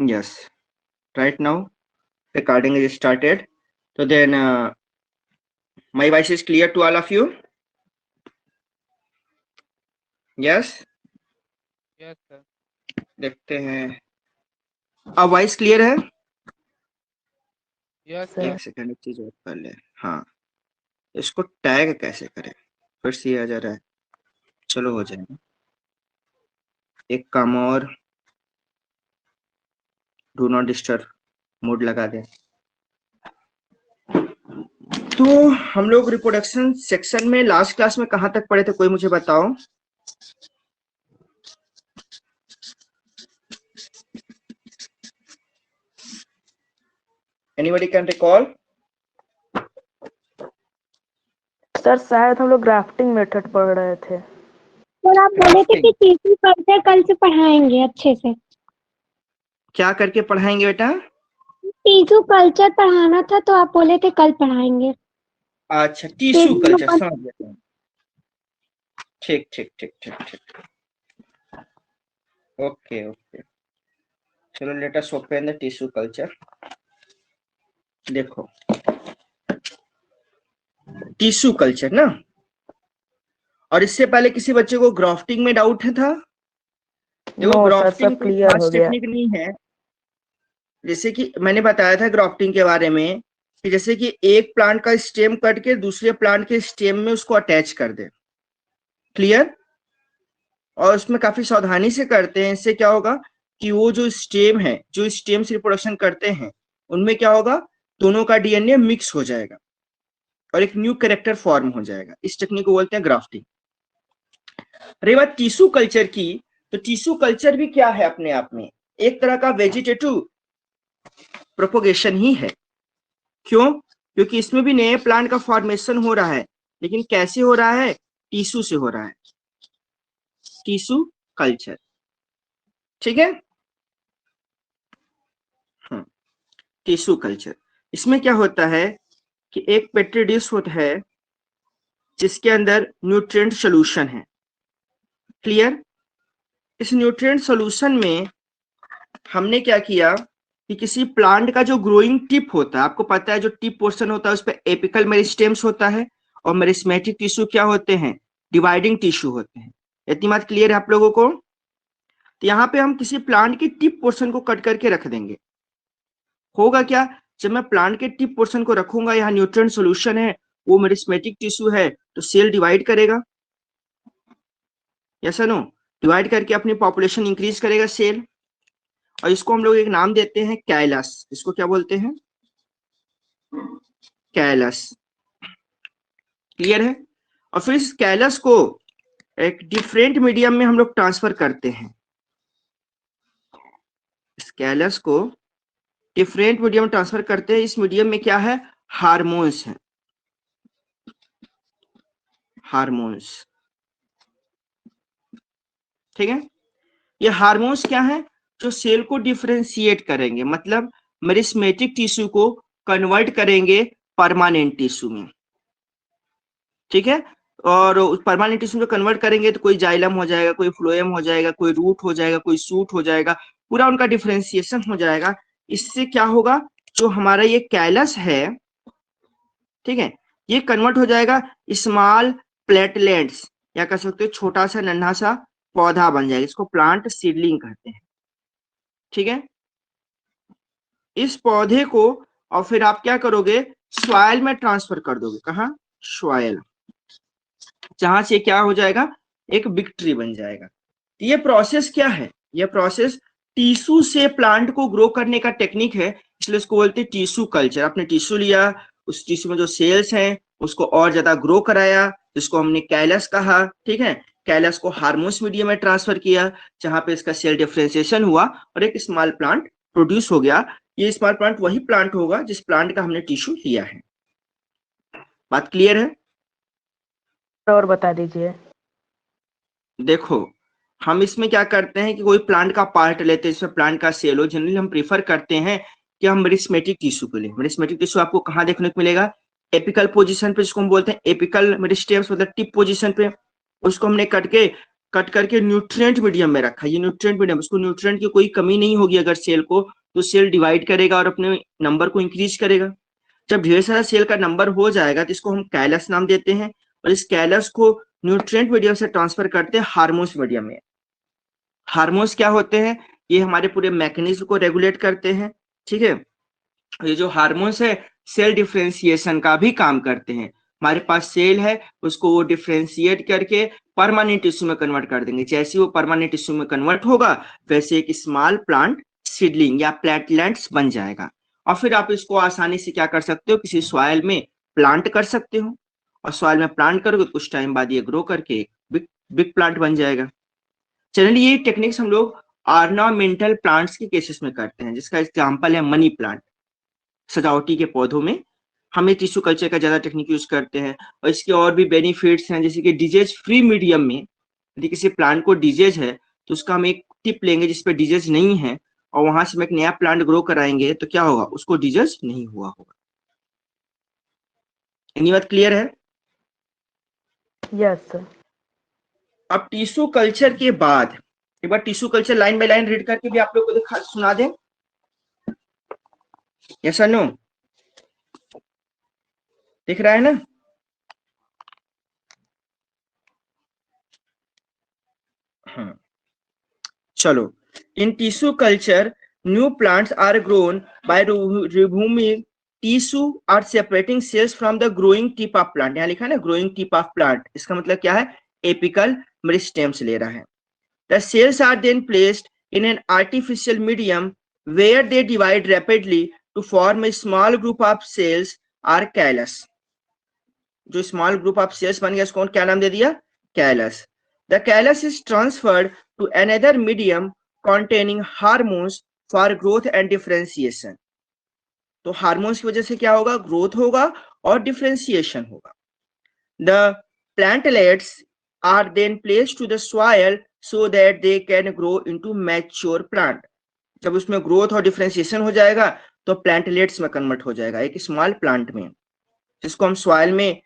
Yes. Right now, recording is started. So then, my voice is clear to all of you. Yes. Yes, sir. देखते हैं. अब voice clear है? Yes, sir एक second, एक चीज और कर ले. हाँ, इसको टैग कैसे करें फिर से आ जा रहा है. चलो हो जाएगा. एक काम और, डू नॉट डिस्टर्ब मोड लगा दें. तो हम लोग रिप्रोडक्शन सेक्शन में लास्ट क्लास में कहाँ तक पढ़े थे, कोई मुझे बताओ. Anybody can recall? सर शायद हम लोग ग्राफ्टिंग मेथड पढ़ रहे थे. और आप बोले थे कि टीसी कल्चर कल से पढ़ाएंगे अच्छे से. क्या करके पढ़ाएंगे बेटा? टीसू कल्चर पढ़ाना था तो आप बोले थे कल पढ़ाएंगे. अच्छा, टिश्यू कल्चर, समझ गया. ठीक ठीक ठीक ठीक ठीक. ओके ओके, चलो let us open the tissue culture. देखो टिश्यू कल्चर ना, और इससे पहले किसी बच्चे को ग्राफ्टिंग में डाउट था? देखो नो सर, ग्राफ्टिंग सब कोई क्लियर खास हो गया. टेक्निक नहीं है. जैसे कि मैंने बताया था ग्राफ्टिंग के बारे में कि जैसे कि एक प्लांट का स्टेम कट के दूसरे प्लांट के स्टेम में उसको अटैच कर दे. क्लियर? और उसमें काफी सावधानी से करते हैं. इससे क्या होगा कि वो जो स्टेम है, जो स्टेम से रिप्रोडक्शन करते हैं, उनमें क्या होगा, दोनों का डीएनए मिक्स हो जाएगा और एक न्यू कैरेक्टर फॉर्म हो जाएगा. इस टेक्निक को बोलते हैं ग्राफ्टिंग. रही बात टिश्यू कल्चर की, तो टिश्यू कल्चर भी क्या है अपने आप में, एक तरह का वेजिटेटिव प्रोपोगेशन ही है. क्यों? क्योंकि इसमें भी नए प्लांट का फॉर्मेशन हो रहा है, लेकिन कैसे हो रहा है? टिश्यू से हो रहा है. Tissue culture. ठीक है. टिश्यू कल्चर, इसमें क्या होता है कि एक पेट्री डिश होता है जिसके अंदर न्यूट्रिएंट सॉल्यूशन है. क्लियर? इस न्यूट्रिएंट सॉल्यूशन में हमने क्या किया कि किसी प्लांट का जो ग्रोइंग टिप होता है, आपको पता है जो टिप पोर्शन होता है उस पर एपिकल मेरिस्टेम्स होता है और मेरिस्मेटिक टिश्यू क्या होते हैं, डिवाइडिंग टिश्यू होते हैं. इतनी बात क्लियर है आप लोगों को? तो यहाँ पे हम किसी प्लांट के टिप पोर्शन को कट करके रख देंगे. होगा क्या, जब मैं प्लांट के टिप पोर्शन को रखूंगा, यहाँ न्यूट्रिएंट सॉल्यूशन है, वो मेरिस्मेटिक टिश्यू है, तो सेल डिवाइड करेगा. Yes no? डिवाइड करके अपनी पॉपुलेशन इंक्रीज करेगा सेल. और इसको हम लोग एक नाम देते हैं कैलस. इसको क्या बोलते हैं? कैलस. क्लियर है? और फिर इस कैलस को एक डिफरेंट मीडियम में हम लोग ट्रांसफर करते हैं. इस कैलस को डिफरेंट मीडियम में ट्रांसफर करते हैं. इस मीडियम में क्या है? हार्मोन्स है. हार्मोन्स. ठीक है. ये हार्मोन्स क्या है? जो सेल को डिफरेंशिएट करेंगे, मतलब मेरिस्मेटिक टिश्यू को कन्वर्ट करेंगे परमानेंट टिश्यू में. ठीक है. और परमानेंट टिश्यू में कन्वर्ट करेंगे तो कोई जाइलम हो जाएगा, कोई फ्लोएम हो जाएगा, कोई रूट हो जाएगा, कोई सूट हो जाएगा, पूरा उनका डिफरेंशिएशन हो जाएगा. इससे क्या होगा, जो हमारा ये कैलस है, ठीक है, ये कन्वर्ट हो जाएगा स्मॉल प्लेटलेट्स, या कह सकते हो छोटा सा नन्हा सा पौधा बन जाएगा. इसको प्लांट सीडलिंग कहते हैं. ठीक है. इस पौधे को और फिर आप क्या करोगे, सॉइल में ट्रांसफर कर दोगे. कहाँ? सॉइल. जहां से क्या हो जाएगा, एक बिग ट्री बन जाएगा. ये प्रोसेस क्या है? ये प्रोसेस टिश्यू से प्लांट को ग्रो करने का टेक्निक है, इसलिए इसको बोलते हैं टिश्यू कल्चर. आपने टिश्यू लिया, उस टिश्यू में जो सेल्स हैं उसको और ज्यादा ग्रो कराया, जिसको हमने कैलस कहा. ठीक है. कैलस को हार्मोन्स मीडियम में ट्रांसफर किया, जहां पे इसका सेल डिफरेंशिएशन हुआ और एक स्मॉल प्लांट प्रोड्यूस हो गया. ये स्मॉल प्लांट वही प्लांट होगा जिस प्लांट का हमने टिश्यू लिया है. बात क्लियर है? और बता दीजिए. देखो हम इसमें क्या करते हैं कि कोई प्लांट का पार्ट लेते हैं, इसमें प्लांट का सेल हो, जनरली हम प्रीफर करते हैं कि हम मेरिस्मेटिक टिश्यू को लें. मेरिस्मेटिक टिश्यू आपको कहाँ देखने को मिलेगा? एपिकल पोजीशन पे, जिसको हम बोलते हैं एपिकल मेरिस्टेम्स, मतलब टिप पोजीशन पे. उसको हमने कट के कट करके न्यूट्रिएंट मीडियम में रखा। ये न्यूट्रिएंट मीडियम, उसको न्यूट्रिएंट की कोई कमी नहीं होगी अगर सेल को, तो सेल डिवाइड करेगा और अपने नंबर को इंक्रीज करेगा। जब ढेर सारा सेल का नंबर हो जाएगा तो इसको हम कैलस नाम देते हैं, और इस कैलस को न्यूट्रिएंट मीडियम से ट्रांसफर करते हैं हार्मोन्स मीडियम में। हार्मोन्स क्या होते हैं? ये हमारे पूरे मैकेनिज्म को रेगुलेट करते हैं, ठीक है। ये जो हार्मोन्स है सेल डिफरेंशिएशन का भी काम करते हैं। हमारे पास सेल है, उसको वो डिफरेंशिएट करके परमानेंट टिश्यू में कन्वर्ट कर देंगे। जैसे वो परमानेंट टिश्यू में कन्वर्ट होगा वैसे एक स्मॉल प्लांट सीडलिंग या प्लेटलेट्स बन जाएगा, और फिर आप इसको आसानी से क्या कर सकते हो, किसी सॉइल में प्लांट कर सकते हो, और सॉइल में प्लांट करोगे कुछ टाइम बाद ये ग्रो करके बिग बिग प्लांट बन जाएगा। चलिए ये टेक्निक्स हम लोग ऑर्नामेंटल प्लांट्स के केसेस में करते हैं, जिसका एग्जांपल है मनी प्लांट। सजावटी के पौधों में हम ये टिश्यू कल्चर का ज्यादा टेक्निक यूज करते हैं, और इसके और भी बेनिफिट्स हैं, जैसे कि डिजीज फ्री मीडियम में यदि किसी प्लांट को डिजीज है तो उसका हम एक टिप लेंगे जिसपे डिजीज नहीं है, और वहां से हम एक नया प्लांट ग्रो कराएंगे तो क्या होगा, उसको डिजीज नहीं हुआ होगा। ये बात क्लियर है? Yes sir. अब टिश्यू कल्चर के बाद एक बार tissue culture line by line read करके भी आप लोग को दिखा सुना दें। यस और नो? दिख रहा है ना? हाँ चलो। In tissue culture new plants are grown by removing tissue or separating cells from the growing tip of plant. यहाँ लिखा है ना ग्रोइंग टिप ऑफ प्लांट, इसका मतलब क्या है, एपिकल मेरिस्टेम से ले रहा है। The cells are then placed in an artificial medium where they divide rapidly to form a small group of cells or callus. जो स्मॉल ग्रुप ऑफ सेल्स बन गया उसको क्या नाम दे दिया, callus. The callus is transferred to another medium containing hormones for growth and differentiation। तो hormones की वजह से क्या होगा, ग्रोथ होगा और डिफरेंशिएशन होगा। The plantlets are then placed to the soil so that they can grow into mature plant। जब उसमें ग्रोथ और डिफरेंशिएशन हो जाएगा तो प्लांटलेट्स में कन्वर्ट हो जाएगा एक स्मॉल प्लांट में, जिसको हम सॉइल में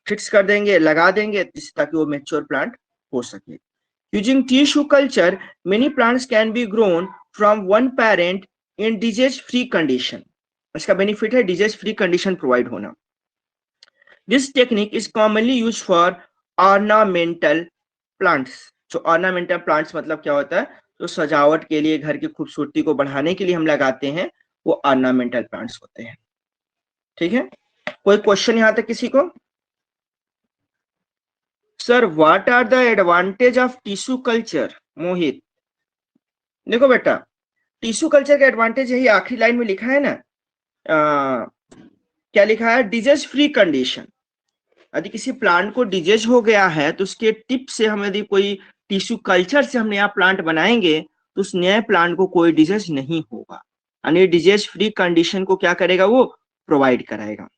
फिक्स कर देंगे, लगा देंगे, ताकि वो मैच्योर प्लांट हो सके। Using tissue culture, many plants can be grown from one parent in disease-free condition। इसका बेनिफिट है disease-free condition प्रोवाइड होना। This technique is commonly used for ornamental plants। जो ornamental plants मतलब क्या होता है, जो सजावट के लिए, घर की खूबसूरती को बढ़ाने के लिए हम लगाते हैं, वो ornamental plants होते हैं। ठीक है, कोई क्वेश्चन यहाँ तक किसी को? Sir what are the advantage of tissue culture? Mohit देखो बेटा, टिश्यू कल्चर का एडवांटेज यही आखिरी लाइन में लिखा है ना, क्या लिखा है, डिजीज फ्री कंडीशन। यदि किसी प्लांट को डिजीज हो गया है तो उसके टिप से हम यदि कोई टिश्यू कल्चर से हम नया प्लांट बनाएंगे तो उस नए प्लांट को कोई डिजीज नहीं होगा, यानी डिजीज फ्री कंडीशन को क्या करेगा, वो प्रोवाइड कराएगा।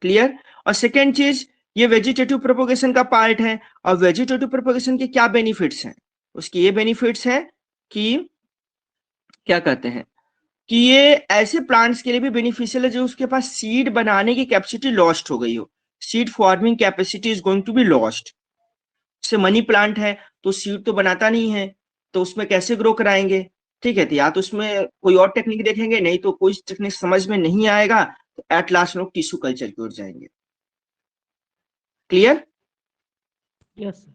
क्लियर? और सेकेंड चीज, ये वेजिटेटिव प्रोपोगेशन का पार्ट है, और वेजिटेटिव प्रोपोगेशन के क्या बेनिफिट्स हैं, उसके ये बेनिफिट्स हैं कि क्या कहते हैं कि ये ऐसे प्लांट्स के लिए भी बेनिफिशियल है जो उसके पास सीड बनाने की कैपेसिटी लॉस्ट हो गई हो, seed forming capacity is going to be lost. जैसे मनी प्लांट है तो सीड तो बनाता नहीं है, तो उसमें कैसे ग्रो कराएंगे? ठीक है, तो या तो उसमें कोई और टेक्निक देखेंगे, नहीं तो कोई टेक्निक समझ में नहीं आएगा तो एट लास्ट लोग टिश्यू कल्चर की ओर जाएंगे। क्लियर? यस।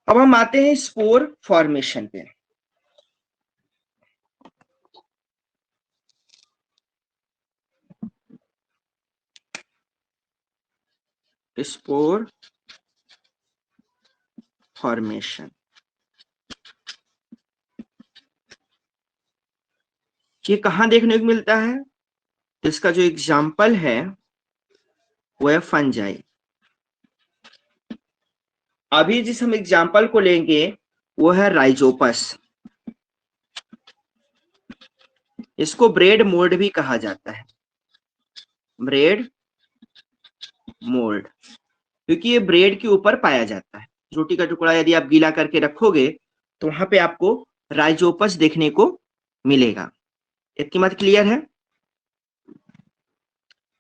अब हम आते हैं स्पोर फॉर्मेशन पे। स्पोर फॉर्मेशन ये कहां देखने को मिलता है? इसका जो एग्जाम्पल है वो है फंजाई। अभी जिस हम एग्जाम्पल को लेंगे वो है राइजोपस। इसको ब्रेड मोल्ड भी कहा जाता है, ब्रेड मोल्ड, क्योंकि ये ब्रेड के ऊपर पाया जाता है। रोटी का टुकड़ा यदि आप गीला करके रखोगे तो वहां पे आपको राइजोपस देखने को मिलेगा। इतनी बात क्लियर है?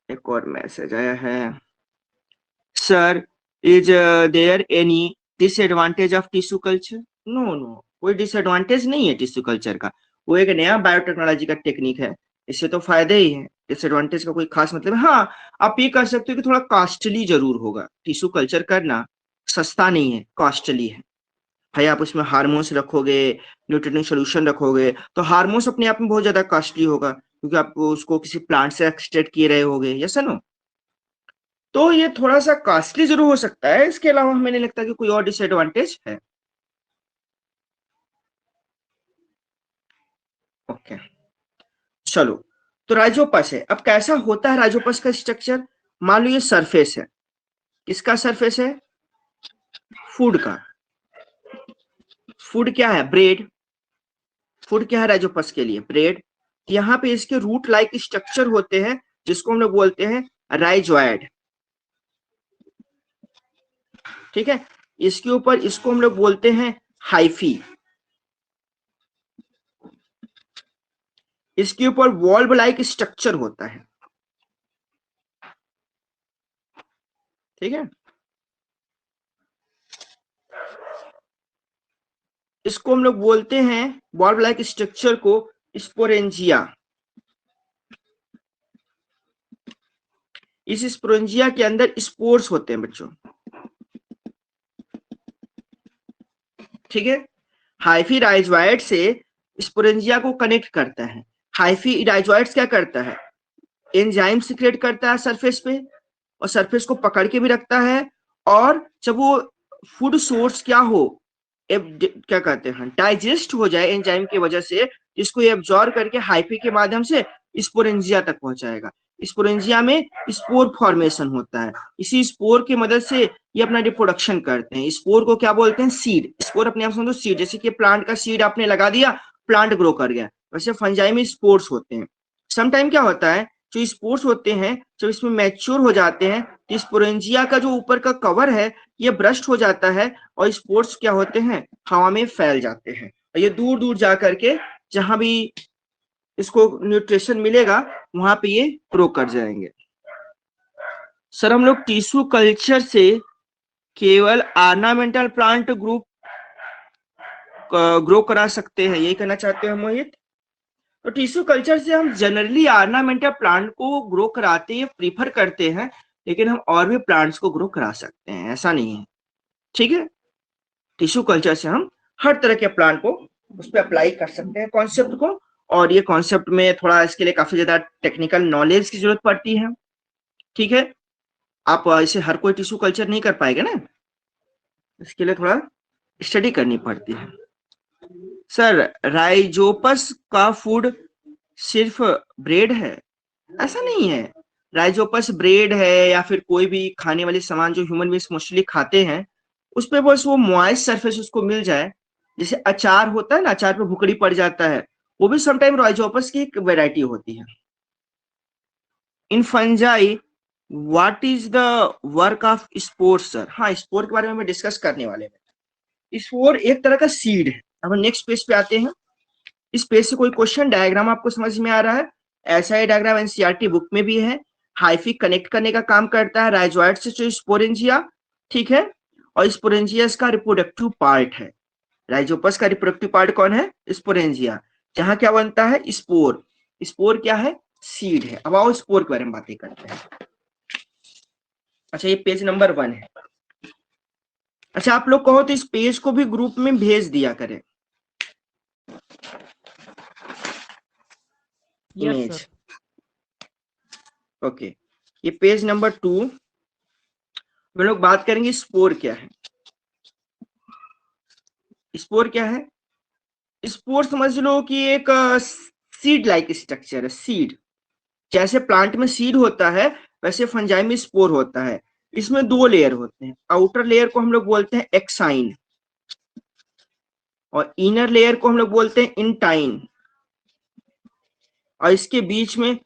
एक और मैसेज आया है, sir is there any disadvantage of tissue culture? No no, कोई डिसएडवांटेज नहीं है टिश्यू कल्चर का, वो एक नया बायोटेक्नोलॉजी का टेक्निक है, इससे तो फायदे ही है, डिसएडवांटेज का कोई खास मतलब है। हाँ, आप ये कर सकते हो कि थोड़ा कॉस्टली जरूर होगा, टिश्यू कल्चर करना सस्ता नहीं है, कॉस्टली है भाई। आप उसमें हार्मोन्स रखोगे, न्यूट्रिएंट सोल्यूशन रखोगे, तो हार्मोन्स अपने आप में बहुत ज्यादा कॉस्टली होगा, क्योंकि आपको उसको किसी प्लांट से एक्सट्रैक्ट किए रहे होगे, यस नो। तो ये थोड़ा सा कॉस्टली जरूर हो सकता है, इसके अलावा हमें नहीं लगता कि कोई और डिसएडवांटेज है। ओके चलो, तो राइजोपस है। अब कैसा होता है राइजोपस का स्ट्रक्चर? मान लो ये सरफेस है, किसका सरफेस है? फूड का। फूड क्या है? ब्रेड। फूड क्या है राइजोपस के लिए? ब्रेड। यहाँ पे इसके रूट लाइक स्ट्रक्चर होते हैं, जिसको हम लोग बोलते हैं राइजोइड, ठीक है। इसके ऊपर इसको हम लोग बोलते हैं हाइफी। इसके ऊपर वॉल्व लाइक स्ट्रक्चर होता है, ठीक है। इसको हम लोग बोलते हैं वॉल्व लाइक स्ट्रक्चर को स्पोरेंजिया। इस स्पोरेंजिया के अंदर स्पोर्स होते हैं बच्चों, ठीक है। हाइफी राइजोइड से स्पोरेंजिया को कनेक्ट करता है। हाइफी राइजोइड्स क्या करता है? एंजाइम सीक्रेट करता है सरफेस पे, और सरफेस को पकड़ के भी रखता है, और जब वो फूड सोर्स क्या हो, क्या कहते हैं, डाइजेस्ट हो जाए एंजाइम की वजह से, इसको ये एब्जॉर्ब करके हाइफी के माध्यम से स्पोरेंजिया तक पहुंचाएगा। स्पोरेंजिया में स्पोर फॉर्मेशन होता है, इसी स्पोर की मदद से ये अपना रिप्रोडक्शन करते हैं। स्पोर को क्या बोलते हैं? सीड। स्पोर अपने आप समझो सीड, जैसे कि प्लांट का सीड आपने लगा दिया, प्लांट ग्रो कर गया, वैसे फंजाई में स्पोर्स होते हैं। समटाइम क्या होता है, जो स्पोर्स होते हैं जब इसमें मैच्योर हो जाते हैं, तो स्पोरेंजिया का जो ऊपर का कवर है ये ब्रस्ट हो जाता है, और स्पोर्स क्या होते हैं? हवा में फैल जाते हैं, और ये दूर दूर जा करके जहां भी इसको न्यूट्रिशन मिलेगा वहां पे ये ग्रो कर जाएंगे। सर हम लोग टिश्यू कल्चर से केवल ऑर्नामेंटल प्लांट ग्रो करा सकते हैं, यही कहना चाहते हैं मोहित? तो टिश्यू कल्चर से हम जनरली ऑर्नामेंटल प्लांट को ग्रो कराते हैं, प्रीफर करते हैं, लेकिन हम और भी प्लांट्स को ग्रो करा सकते हैं, ऐसा नहीं है, ठीक है। टिश्यू कल्चर से हम हर तरह के प्लांट को उस पर अप्लाई कर सकते हैं कॉन्सेप्ट को, और ये कॉन्सेप्ट में थोड़ा इसके लिए काफी ज्यादा टेक्निकल नॉलेज की जरूरत पड़ती है, ठीक है। आप इसे हर कोई टिश्यू कल्चर नहीं कर पाएगा ना, इसके लिए थोड़ा स्टडी करनी पड़ती है। सर राइजोपस का फूड सिर्फ ब्रेड है? ऐसा नहीं है, राइजोपस ब्रेड है या फिर कोई भी खाने वाले सामान जो ह्यूमन बींग्स मोस्टली खाते हैं, उस पे बस वो मॉइस्ट सरफेस उसको मिल जाए, जैसे अचार होता है ना, अचार पे भुकड़ी पड़ जाता है, वो भी समटाइम राइजोपस की एक वेराइटी होती है। इन fungi what is the work of spore? Sir हाँ, स्पोर के बारे में हम डिस्कस करने वाले हैं। स्पोर एक तरह का सीड है। अब नेक्स्ट पेज पे आते हैं। इस पेज से कोई क्वेश्चन डायग्राम आपको समझ में आ रहा है? ऐसा ही डायग्राम एनसीईआरटी बुक में भी है। हाइफी कनेक्ट करने का काम करता है राइजोइड से स्पोरेंजिया, ठीक है, और स्पोरेंजिया का रिप्रोडक्टिव पार्ट है। राइजोपस का रिप्रोडक्टिव पार्ट कौन है? स्पोरेंजिया। जहां क्या बनता है? स्पोर। स्पोर क्या है? सीड है। अब आओ स्पोर के बारे में बातें करते हैं। अच्छा ये पेज नंबर 1 है। अच्छा आप लोग कहो तो इस पेज को भी ग्रुप में भेज दिया करें, इमेज। ओके, ये पेज नंबर 2 हम लोग बात करेंगे स्पोर क्या है। स्पोर क्या है? स्पोर समझ लो कि एक सीड लाइक स्ट्रक्चर है। सीड, जैसे प्लांट में सीड होता है वैसे फंजाई में स्पोर होता है। इसमें 2 लेयर होते हैं। आउटर लेयर को हम लोग बोलते हैं एक्साइन, और इनर लेयर को हम लोग बोलते हैं इंटाइन, और इसके बीच में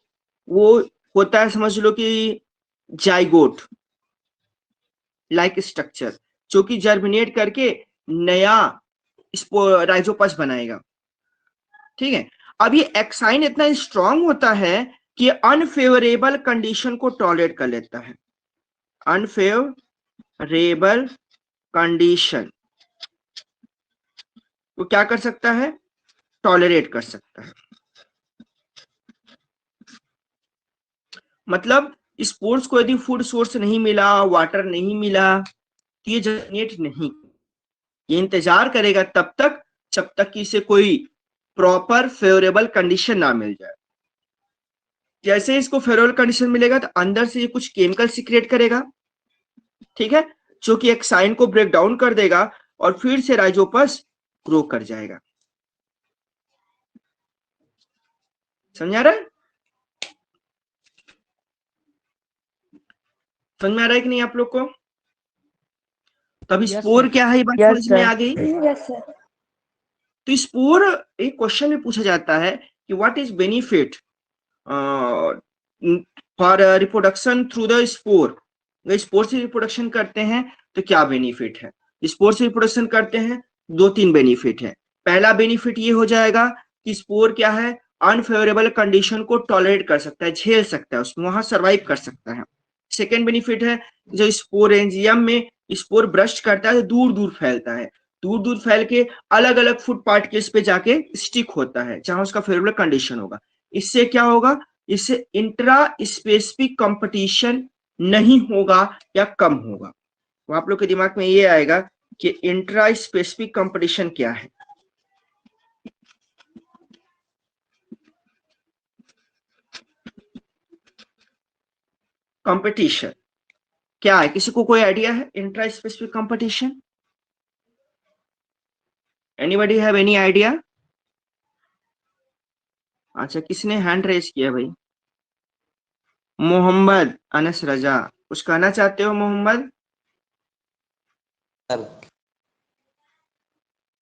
वो होता है, समझ लो कि जाइगोट लाइक स्ट्रक्चर, जो कि जर्मिनेट करके नया राइजोपस बनाएगा, ठीक है। अब ये एक्साइन इतना स्ट्रांग होता है कि अनफेवरेबल कंडीशन को टॉलरेट कर लेता है। अनफेवरेबल कंडीशन वो क्या कर सकता है, टॉलरेट कर सकता है। मतलब स्पोर्ट्स को यदि फूड सोर्स नहीं मिला, वाटर नहीं मिला, तो ये जनरेट नहीं, ये इंतजार करेगा तब तक जब तक कि इसे कोई प्रॉपर फेवरेबल कंडीशन ना मिल जाए। जैसे इसको फेवरेबल कंडीशन मिलेगा तो अंदर से ये कुछ केमिकल सीक्रेट करेगा, ठीक है, जो कि एक साइन को ब्रेक डाउन कर देगा और फिर से राइजोपस ग्रो कर जाएगा। समझ आ रहा है? समझ में आ रहा है कि नहीं आप लोग को? तब Yes, स्पोर sir. क्या है, ये बात Yes, समझ में sir. आ गई। Yes sir. तो स्पोर एक क्वेश्चन में पूछा जाता है कि what is benefit for reproduction through the spore. Spore से रिप्रोडक्शन करते हैं तो क्या बेनिफिट है? स्पोर से रिप्रोडक्शन करते हैं, 2-3 बेनिफिट है। पहला बेनिफिट ये हो जाएगा कि स्पोर क्या है, अनफेवरेबल कंडीशन को टॉलरेट कर सकता है, झेल सकता है, उसमें वहां सर्वाइव कर सकता है। सेकेंड बेनिफिट है, जो स्पोरेंजियम में स्पोर ब्रस्ट करता है, दूर दूर फैलता है, दूर दूर फैल के अलग अलग फूड पार्टिकल्स पे जाके स्टिक होता है जहां उसका फेवरेबल कंडीशन होगा। इससे क्या होगा, इससे इंट्रा स्पेसिफिक कंपटीशन नहीं होगा या कम होगा। तो आप लोग के दिमाग में ये आएगा कि इंट्रा स्पेसिफिक कंपटीशन क्या है। कंपटीशन क्या है, किसी को कोई आइडिया है? Intra specific competition, anybody have any idea? अच्छा, किसने हैंड रेज किया भाई? मोहम्मद अनस रजा, कुछ कहना चाहते हो मोहम्मद?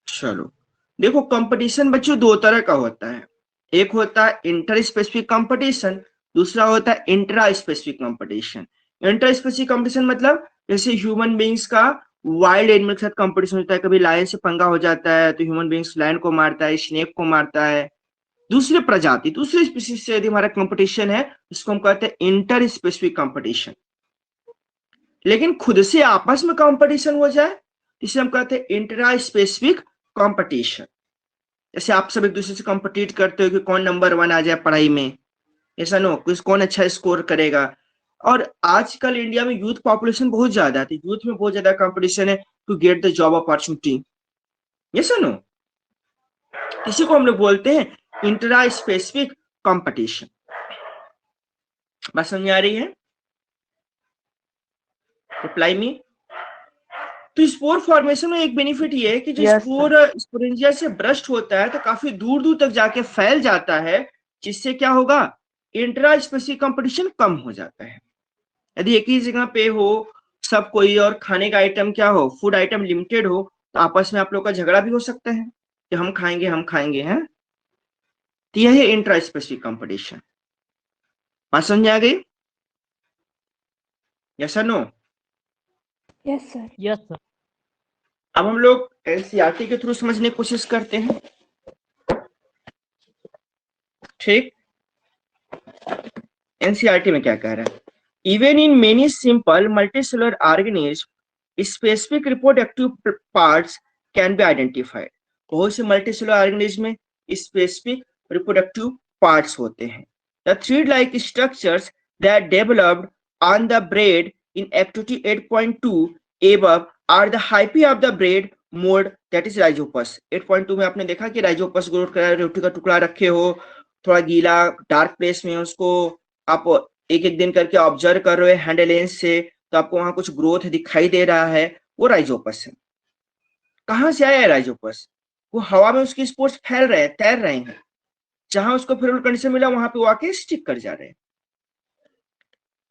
चलो देखो, कंपटीशन बच्चों दो तरह का होता है, एक होता है इंटर स्पेसिफिक कंपटीशन, दूसरा होता है intra specific competition. Inter specific competition मतलब जैसे ह्यूमन बींग्स का वाइल्ड एनिमल के साथ कंपटीशन होता है, कभी लायन से पंगा हो जाता है तो ह्यूमन बींग्स लायन को मारता है, स्नेक को मारता है, दूसरे प्रजाति दूसरे स्पीसीज से यदि हमारा कंपटीशन है इसको हम कहते हैं इंटर स्पेसिफिक कंपटीशन। लेकिन खुद से आपस में कंपटीशन हो जाए इसे हम कहते हैं इंट्रा स्पेसिफिक कंपटीशन। जैसे आप सब एक दूसरे से कंपटीट करते हो कि कौन नंबर 1 आ जाए पढ़ाई में, ऐसा नो कौन अच्छा स्कोर करेगा। और आजकल इंडिया में यूथ पॉपुलेशन बहुत ज्यादा है, तो यूथ में बहुत ज्यादा कंपटीशन है to get the job opportunity, ऐसा नो, इसी को हम लोग बोलते हैं इंट्रा स्पेसिफिक कंपटीशन। बात समझ आ रही है? Reply me. तो स्पोर फॉर्मेशन में एक बेनिफिट ये है कि जो Yes, स्पोर स्पोरेंजिया से ब्रस्ट होता है तो काफी दूर दूर तक जाके फैल जाता है, जिससे क्या होगा, इंट्रा स्पेसिफिक कंपटीशन कम हो जाता है। यदि एक ही जगह पे हो सब कोई और खाने का आइटम क्या हो, फूड आइटम लिमिटेड हो, तो आपस में आप लोग का झगड़ा भी हो सकता है कि हम खाएंगे हैं। तो यह है इंट्रा स्पेसिफिक कंपटीशन। बात समझ आ गई? यस और no? Yes sir. Yes, sir. अब हम लोग एनसीईआरटी के थ्रू समझने की कोशिश करते हैं, ठीक? एनसीईआरटी में क्या कह रहा है, even in many simple multicellular organism specific reproductive parts can be identified. बहुत से मल्टीसेलुलर ऑर्गेनिज्म में स्पेसिफिक रिप्रोडक्टिव पार्ट्स होते हैं। The thread like structures that developed on the bread in activity 8.2 above are the hyphae of the bread mold, that is rhizopus। 8.2 में आपने देखा कि Rhizopus growth कर रहा है, रोटी का टुकड़ा रखे हो थोड़ा गीला डार्क प्लेस में, उसको आप एक एक दिन करके ऑब्जर्व कर रहे हो हैंड लेंस से, तो आपको वहां कुछ ग्रोथ दिखाई दे रहा है, वो राइजोपस है। कहां से आया है राइजोपस? वो हवा में उसके स्पोर्स फैल रहे हैं, तैर रहे हैं, जहां उसको फेवरेबल कंडीशन मिला वहां पे वो आके स्टिक कर जा रहे हैं।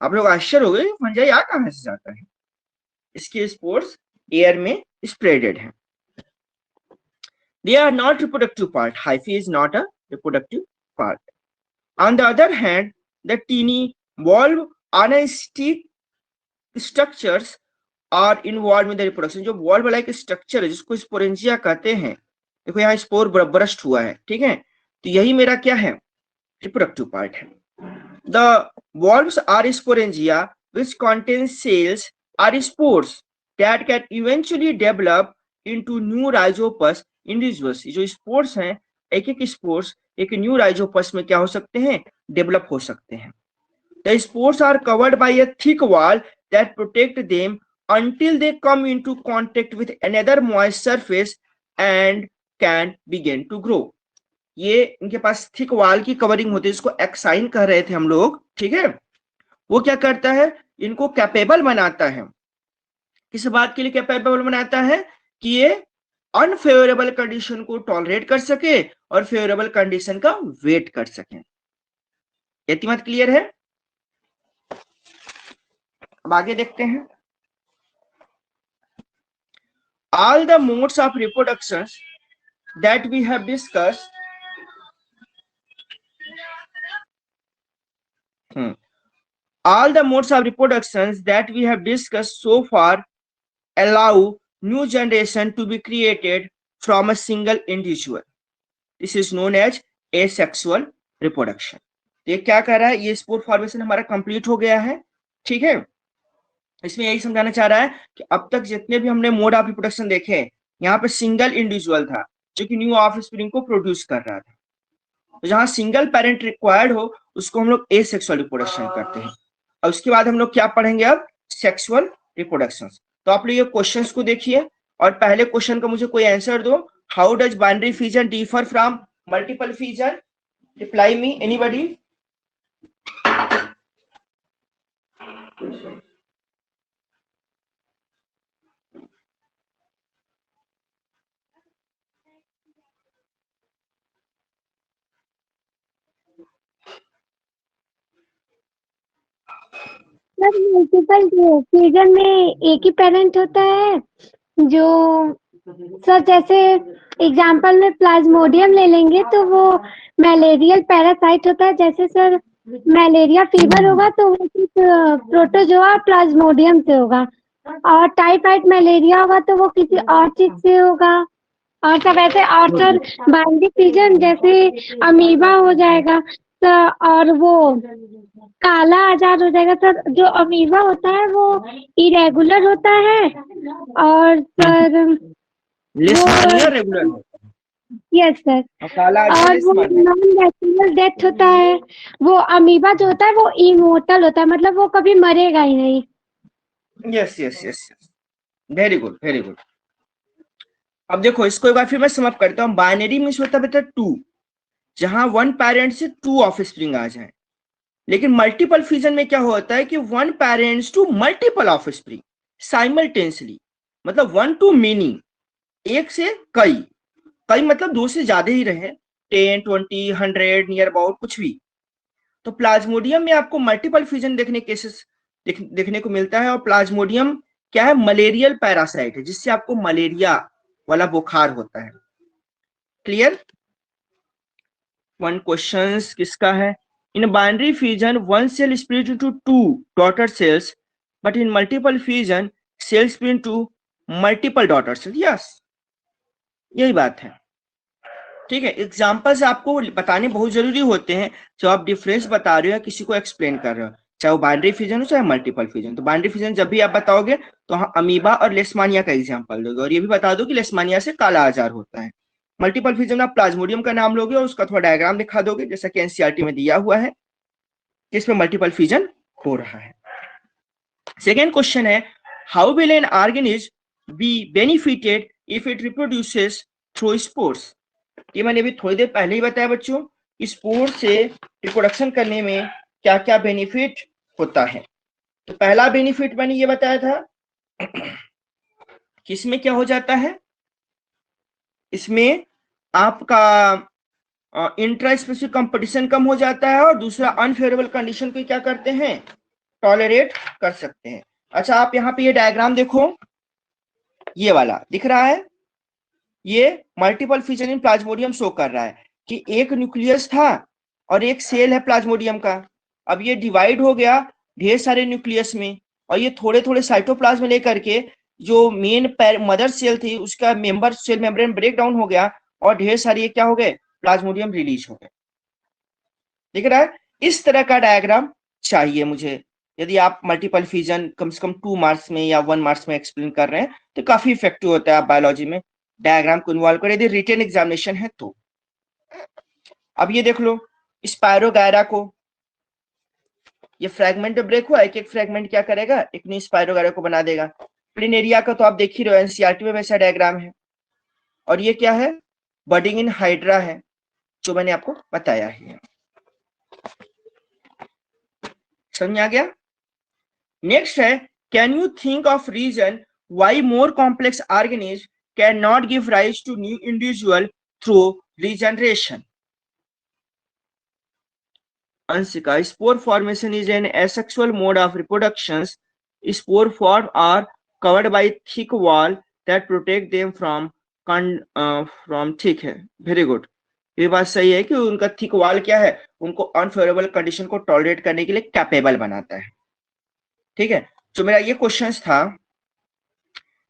आप लोग आश्चर्य हो गए फंजाई आ कहां से जाता है, इसके स्पोर्स एयर में स्प्रेडेड है। They are not reproductive part. Hyphae is not a reproductive part. On the other hand, the teeny valve on a stick structures are involved in the reproduction। जो valve like structure है जिसको sporangia कहते हैं, देखो यहाँ spore burst हुआ है, ठीक है, तो यही मेरा क्या है, रिप्रोडक्टिव पार्ट है। The valves are sporangia which contain cells are spores। that can eventually develop into new rhizopus individuals। जो स्पोर्स हैं, एक एक स्पोर्स एक न्यू राइजोपस में क्या हो सकते हैं, डेवलप हो सकते हैं। The spores are covered by a thick wall that protect them until they come into contact with another moist surface and can begin to grow। ये इनके पास थिक वॉल की कवरिंग होती है, इसको एक्साइन कह रहे थे हम लोग, ठीक है। वो क्या करता है, इनको कैपेबल बनाता है, किस बात के लिए कैपेबल बनाता है, कि ये अनफेवरेबल कंडीशन को टॉलरेट कर सके और फेवरेबल कंडीशन का वेट कर सके। इतनी बात क्लियर है। अब आगे देखते हैं। All the modes of reproduction that we have discussed all the modes of reproductions that we have discussed so far allow new generation to be created from a single individual। This is known as asexual reproduction। ये क्या कर रहा है, ये spore formation हमारा complete हो गया है, ठीक है। इसमें यही समझाना चाह रहा है कि अब तक जितने भी हमने मोड ऑफ रिप्रोडक्शन देखे, यहाँ पे सिंगल इंडिविजुअल था जो कि न्यू ऑफस्प्रिंग को प्रोड्यूस कर रहा था। तो जहां सिंगल पेरेंट रिक्वायर्ड हो उसको हम लोग एसेक्सुअल रिप्रोडक्शन करते हैं। और उसके बाद हम लोग क्या पढ़ेंगे, अब सेक्सुअल रिप्रोडक्शन। तो आप लोग ये क्वेश्चंस को देखिए और पहले क्वेश्चन का मुझे कोई आंसर दो। How does binary fission differ from multiple fission? Reply me anybody. Sir multiple fission में एक ही पेरेंट होता है, जो सर जैसे एग्जांपल में प्लाज्मोडियम ले लेंगे तो वो मलेरियल पैरासाइट होता है। जैसे सर मलेरिया फीवर होगा तो वो प्रोटोजोआ प्लाज्मोडियम से होगा, और टाइफाइड मलेरिया होगा तो वो किसी और चीज से होगा। और सब ऐसे, और सर बाइनरी फिजन जैसे अमीबा हो जाएगा तो, और वो काला आजार हो जाएगा सर। जो अमीबा होता है वो इरेगुलर होता है, और सर लेशमानिया रेगुलर होता है। यस सर, और काला और आजार वो लेशमानिया। नॉन नेचुरल डेथ होता है। वो अमीबा जो होता है वो इमोर्टल होता है, मतलब वो कभी मरेगा ही नहीं। Yes yes yes, very good very good. अब देखो इसको एक बार फिर मैं समअप करता हूँ। बाइनरी मींस होता है बेटा टू, जहां वन पेरेंट से टू ऑफस्प्रिंग आ जाए। लेकिन मल्टीपल फिजन में क्या होता है कि one parents two multiple offspring simultaneously, मतलब वन टू मेनी, एक से कई, कई मतलब दो से ज्यादा ही रहे, 10 20 100 नियर अबाउट कुछ भी। तो प्लाज्मोडियम में आपको मल्टीपल फिजन देखने केसेस देखने को मिलता है। और प्लाज्मोडियम क्या है, मलेरियल पैरासाइट है, जिससे आपको मलेरिया वाला बुखार होता है। क्लियर। वन क्वेश्चन किसका है, in binary fission one cell split into two daughter cells, but in multiple fission cell split into multiple daughter cells. Yes, यही बात है, ठीक है। एग्जाम्पल्स आपको बताने बहुत जरूरी होते हैं जब आप डिफरेंस बता रहे हो या किसी को एक्सप्लेन कर रहे हो, चाहे वो बाइनरी फिजन हो चाहे मल्टीपल फिजन। तो बाइनरी फिजन जब भी आप बताओगे तो हाँ अमीबा और लेशमानिया का एग्जाम्पल दोगे, और ये भी बता दो कि लेशमानिया से काला आजार होता है। मल्टीपल फिजन आप प्लाज्मोडियम का नाम लोगे और उसका थोड़ा डायग्राम दिखा दोगे, जैसा कि एनसीईआरटी में दिया हुआ है, जिसमें मल्टीपल फिजन हो रहा है। सेकेंड क्वेश्चन है, how will an organism be benefited if it reproduces through spores? ये मैंने अभी थोड़ी देर पहले ही बताया बच्चों, स्पोर से रिप्रोडक्शन करने में क्या क्या बेनिफिट होता है। तो पहला बेनिफिट मैंने ये बताया था कि इसमें क्या हो जाता है, इसमें आपका इंट्रा स्पेसिफिक कंपटीशन कम हो जाता है, और दूसरा अनफेवरेबल कंडीशन को क्या करते हैं, टॉलरेट कर सकते हैं। अच्छा आप यहाँ पे ये डायग्राम देखो, ये वाला दिख रहा है, ये मल्टीपल फिजन इन प्लाज्मोडियम शो कर रहा है कि एक न्यूक्लियस था और एक सेल है प्लाज्मोडियम का। अब ये डिवाइड हो गया ढेर सारे न्यूक्लियस में, और ये थोड़े थोड़े साइटोप्लाज्म लेकर के जो मेन मदर सेल थी उसका member cell membrane break down हो गया, और ढेर सारे ये क्या हो गए, प्लाज्मोडियम रिलीज हो गए। दिख रहा है, इस तरह का डायग्राम चाहिए मुझे यदि आप मल्टीपल फ्यूजन कम से कम 2 मार्क्स में या 1 मार्क्स में एक्सप्लेन कर रहे हैं तो काफी इफेक्टिव होता है आप बायोलॉजी में डायग्राम को इन्वॉल्व करें यदि रिटन एग्जामिनेशन है तो। अब ये देख लो स्पायरोगायरा को, ये फ्रैगमेंट ब्रेक हुआ, एक एक फ्रैगमेंट क्या करेगा, एक न्यू स्पायरोगायरा को बना देगा। प्लिनेरिया का तो आप देख ही रहे हो, एनसीईआरटी में वैसा डायग्राम है। और ये क्या है, बडिंग इन हाइड्रा है, जो मैंने आपको बताया है। समझ में आ गया? नेक्स्ट है, can you think of reason why more complex organism can not give rise to new individual through regeneration? Ansika, spore formation is an asexual mode of reproduction. Spore form are covered by thick wall that protect them from thick है। Very good, ये बात सही है कि उनका thick wall क्या है, उनको अनफेवरेबल कंडीशन को टॉलरेट करने के लिए कैपेबल बनाता है। ठीक है, तो मेरा ये क्वेश्चन था,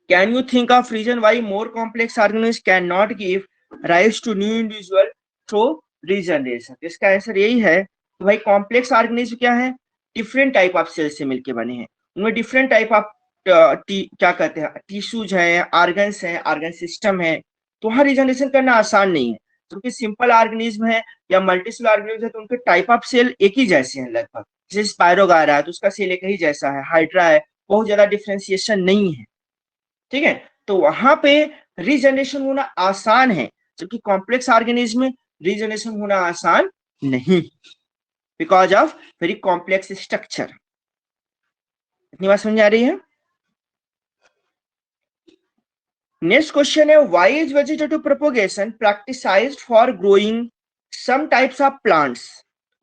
can you think of reason why more complex organism can not give rise to new individual through regeneration? इसका आंसर यही है तो भाई कॉम्प्लेक्स ऑर्गेनिज्म क्या है, डिफरेंट टाइप ऑफ सेल से मिलके बने हैं, उनमें डिफरेंट टाइप ऑफ क्या कहते हैं टिश्यूज हैं, ऑर्गन्स हैं, ऑर्गन सिस्टम है, तो वहां रीजनरेशन करना आसान नहीं है। क्योंकि सिंपल ऑर्गेनिज्म है या मल्टीसेलुलर ऑर्गेनिज्म है तो उनके टाइप ऑफ सेल एक ही जैसे हैं लगभग। जैसे स्पायरोगायरा है तो उसका सेल एक ही जैसा है, हाइड्रा है, बहुत ज्यादा डिफ्रेंसिएशन नहीं है। ठीक है, तो वहां पे रीजनरेशन होना आसान है, जबकि कॉम्प्लेक्स ऑर्गेनिज्म में रीजनरेशन होना आसान नहीं, because of very complex structure. इतनी बात समझ आ रही है? नेक्स्ट क्वेश्चन है, why is vegetative propagation practised for growing some types of plants?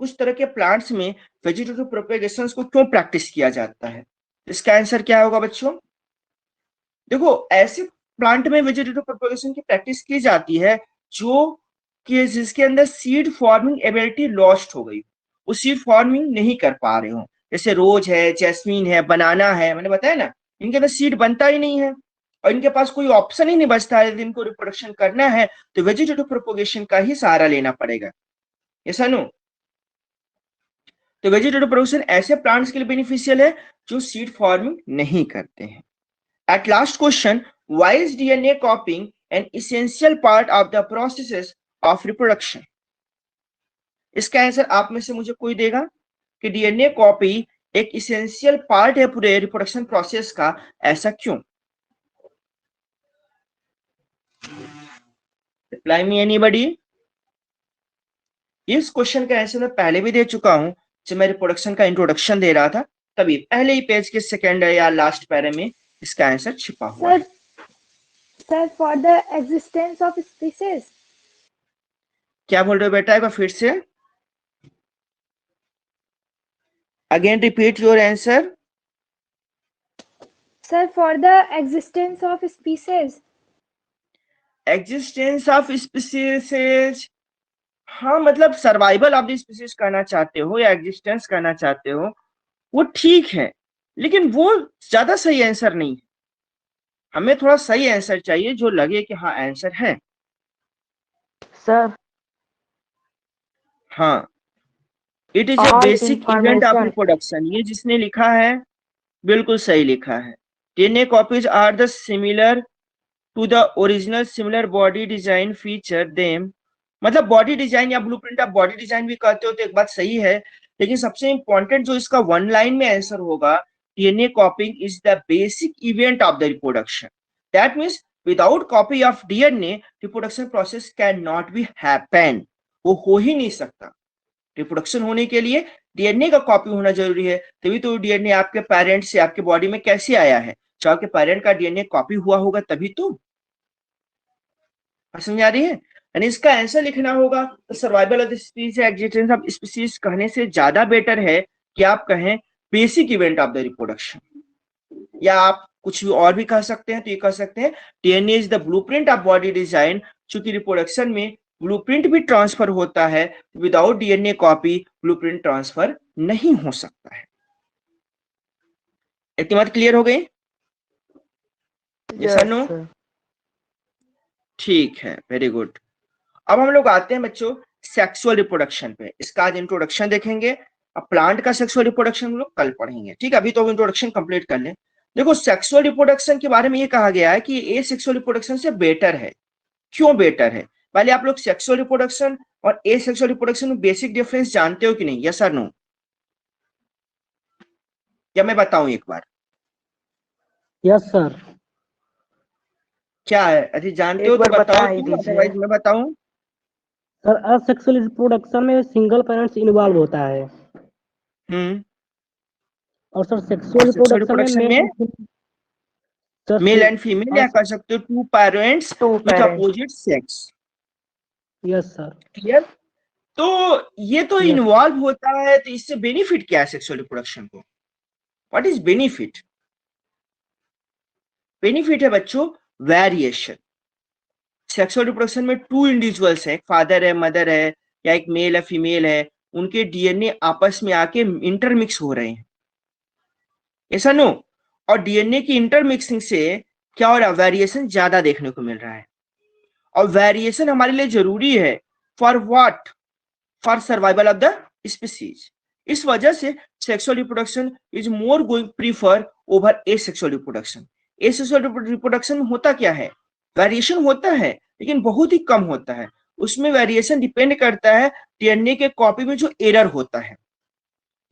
कुछ तरह के प्लांट्स में वेजिटेटिव प्रोपोगेशन को क्यों प्रैक्टिस किया जाता है? इसका आंसर क्या होगा बच्चों? देखो, ऐसे प्लांट में वेजिटेटिव प्रोपोगेशन की प्रैक्टिस की जाती है जो कि जिसके अंदर सीड फॉर्मिंग एबिलिटी लॉस्ट हो गई, वो सीड फॉर्मिंग नहीं कर पा रहे हो। जैसे रोज है, जैस्मीन है, बनाना है, मैंने बताया ना, इनके अंदर सीड बनता ही नहीं है और इनके पास कोई ऑप्शन ही नहीं बचता है। यदि इनको रिप्रोडक्शन करना है तो वेजिटेटिव प्रोपोगेशन का ही सहारा लेना पड़ेगा। ऐसा नो, तो वेजिटेटिव प्रोपोगेशन ऐसे प्लांट्स के लिए बेनिफिशियल है जो सीड फॉर्मिंग नहीं करते हैं। At last question, why is DNA copying an essential part of the processes of reproduction? इसका आंसर आप में से मुझे कोई देगा कि डीएनए कॉपी एक इसेंशियल पार्ट है पूरे रिप्रोडक्शन प्रोसेस का, ऐसा क्यों? Reply me anybody. इस क्वेश्चन का आंसर मैं पहले भी दे चुका हूं जब मैं रिप्रोडक्शन का इंट्रोडक्शन दे रहा था, तभी पहले ही पेज के सेकेंड या लास्ट पैरे में इसका आंसर छिपा हुआ है। Sir for the existence of species. क्या बोल रहे हो बेटा, एक बार फिर से again repeat your answer. Sir for the existence of species. Existence of species, हाँ मतलब सर्वाइवल ऑफ द स्पीसीज कहना चाहते हो या एग्जिस्टेंस कहना चाहते हो, वो ठीक है, लेकिन वो ज्यादा सही आंसर नहीं है। हमें थोड़ा सही आंसर चाहिए जो लगे कि हाँ आंसर है। सर हाँ, it is a basic event of reproduction, ये जिसने लिखा है बिल्कुल सही लिखा है। DNA copies are the similar to the original, similar body design feature them, मतलब बॉडी डिजाइन या ब्लूप्रिंट आप बॉडी डिजाइन भी कहते हो तो एक बात सही है, लेकिन सबसे इंपॉर्टेंट जो इसका वन लाइन में आंसर होगा, DNA कॉपिंग is the basic event of the reproduction. That means without copy of DNA reproduction process can not be happen, वो हो ही नहीं सकता। रिप्रोडक्शन होने के लिए डीएनए का कॉपी होना जरूरी है, तभी तो डीएनए आपके पेरेंट्स से आपके बॉडी में कैसे आया है, जो आपके पेरेंट का डीएनए कॉपी हुआ होगा तभी तो। समझ आ रही है? यानी इसका आंसर लिखना होगा तो survival of the species, existence of species कहने से ज्यादा बेटर है कि आप कहें basic event of the reproduction, या आप कुछ भी और भी कह सकते हैं। तो ये कह सकते हैं DNA is the blueprint of body design, चूंकि रिप्रोडक्शन में ब्लूप्रिंट भी ट्रांसफर होता है, without DNA copy blueprint transfer नहीं हो सकता है। इतनी बात क्लियर हो गई? Yes no? ठीक है, वेरी गुड। अब हम लोग आते हैं बच्चों सेक्सुअल रिप्रोडक्शन पे। इसका आज इंट्रोडक्शन देखेंगे, अब प्लांट का सेक्सुअल रिप्रोडक्शन हम लोग कल पढ़ेंगे, ठीक है। अभी तो इंट्रोडक्शन कंप्लीट कर लें। देखो सेक्सुअल रिप्रोडक्शन के बारे में ये कहा गया है कि ए सेक्सुअल रिप्रोडक्शन से बेटर है। क्यों बेटर है? पहले आप लोग सेक्सुअल रिप्रोडक्शन और ए सेक्सुअल रिप्रोडक्शन में बेसिक डिफरेंस जानते हो कि नहीं? यस और नो? या मैं बताऊं एक बार? Yes sir. क्या है? अरे जानते एक हो तो बार बताओ बता ही तुम, दीजिए। अदरवाइज मैं बताऊं? सर असेक्सुअल रिप्रोडक्शन में सिंगल पेरेंट्स इन्वॉल्व होता है, और सर सेक्सुअल सेक्सुअल रिप्रोडक्शन में reproduction sir male and female, या कह सकते हो two parents two with parents. Opposite sex. Yes sir. Clear? तो ये तो Yes. इन्वॉल्व होता है, तो इससे बेनिफिट क्या है सेक्सुअल रिप्रोडक्शन को? What is benefit? बेनिफिट है बच्चों वेरिएशन। सेक्सुअल रिप्रोडक्शन में टू इंडिविजुअल्स है, एक फादर है, मदर है, या एक मेल है, फीमेल है, उनके डीएनए आपस में आके इंटरमिक्स हो रहे हैं, ऐसा नो? और डीएनए की इंटरमिक्सिंग से क्या हो रहा है? वेरिएशन ज्यादा देखने को मिल रहा है। और वेरिएशन हमारे लिए जरूरी है for what? For survival of the species. इस वजह से sexual reproduction is more going prefer over asexual reproduction. Asexual reproduction में होता क्या है? वेरिएशन होता है लेकिन बहुत ही कम होता है। उसमें वेरिएशन डिपेंड करता है डीएनए के कॉपी में जो एरर होता है।